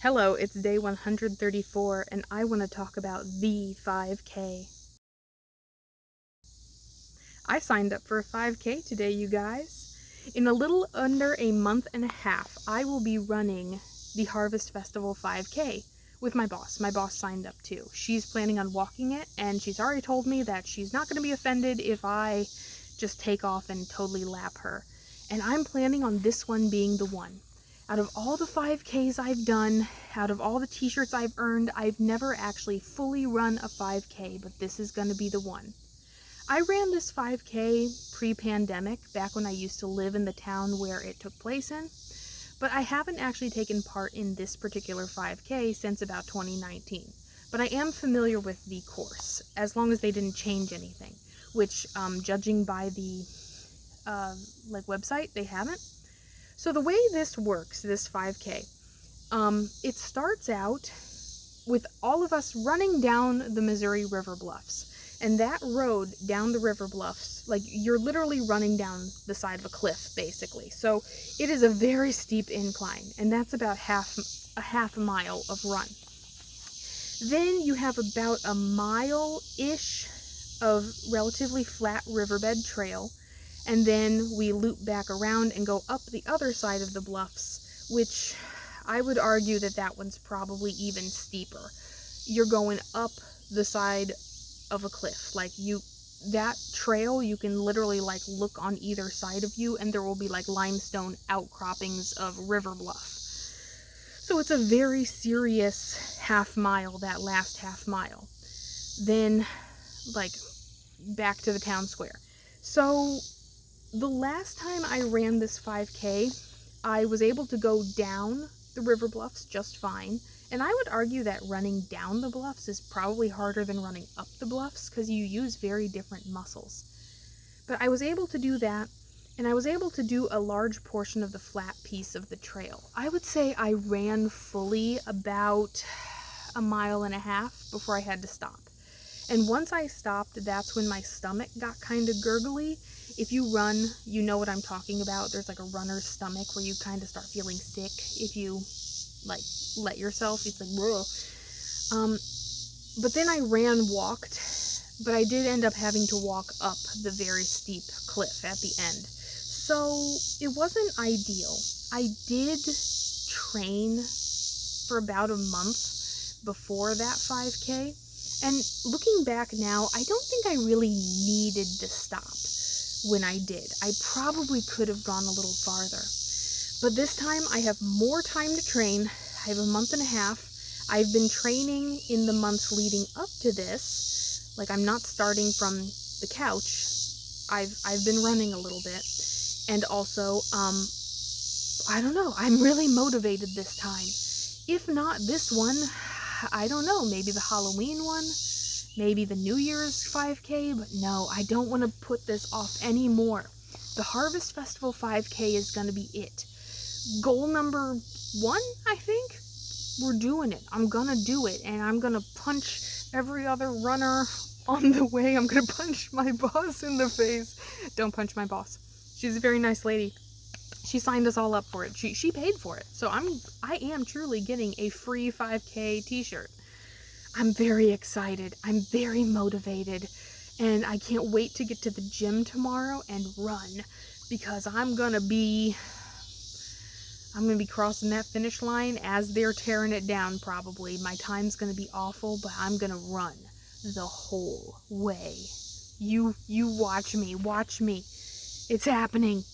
Hello, it's day 134, and I want to talk about the 5K. I signed up for a 5K today, you guys. In a little under a month and a half, I will be running the Harvest Festival 5K with my boss. My boss signed up too. She's planning on walking it, and she's already told me that she's not going to be offended if I just take off and totally lap her. And I'm planning on this one being the one. Out of all the 5Ks I've done, out of all the t-shirts I've earned, I've never actually fully run a 5K, but this is going to be the one. I ran this 5K pre-pandemic, back when I used to live in the town where it took place in, but I haven't actually taken part in this particular 5K since about 2019. But I am familiar with the course, as long as they didn't change anything, which, judging by the website, they haven't. So the way this works, this 5K, it starts out with all of us running down the Missouri River Bluffs. And that road down the river bluffs, like, you're literally running down the side of a cliff, basically. So it is a very steep incline, and that's about a half mile of run. Then you have about a mile-ish of relatively flat riverbed trail, and then we loop back around and go up the other side of the bluffs, which I would argue that one's probably even steeper. You're going up the side of a cliff. That trail, you can literally look on either side of you, and there will be limestone outcroppings of river bluff. So it's a very serious half mile, that last half mile. Then back to the town square. So the last time I ran this 5K, I was able to go down the river bluffs just fine. And I would argue that running down the bluffs is probably harder than running up the bluffs, because you use very different muscles. But I was able to do that, and I was able to do a large portion of the flat piece of the trail. I would say I ran fully about a mile and a half before I had to stop. And once I stopped, that's when my stomach got kind of gurgly. If you run, you know what I'm talking about. There's a runner's stomach where you kind of start feeling sick if you let yourself. It's but then I walked, but I did end up having to walk up the very steep cliff at the end. So it wasn't ideal. I did train for about a month before that 5K. And looking back now, I don't think I really needed to stop when I did. I probably could have gone a little farther. But this time I have more time to train. I have a month and a half. I've been training in the months leading up to this. I'm not starting from the couch. I've been running a little bit. And also, I don't know, I'm really motivated this time. If not this one, I don't know, maybe the Halloween one, maybe the New Year's 5K, but no, I don't want to put this off anymore. The Harvest Festival 5K is going to be it. Goal number 1, I think? We're doing it. I'm gonna do it, and I'm gonna punch every other runner on the way. I'm gonna punch my boss in the face. Don't punch my boss. She's a very nice lady. She signed us all up for it. She paid for it. So I am truly getting a free 5K t-shirt. I'm very excited. I'm very motivated. And I can't wait to get to the gym tomorrow and run, because I'm gonna be crossing that finish line as they're tearing it down, probably. My time's gonna be awful, but I'm gonna run the whole way. You watch me. It's happening.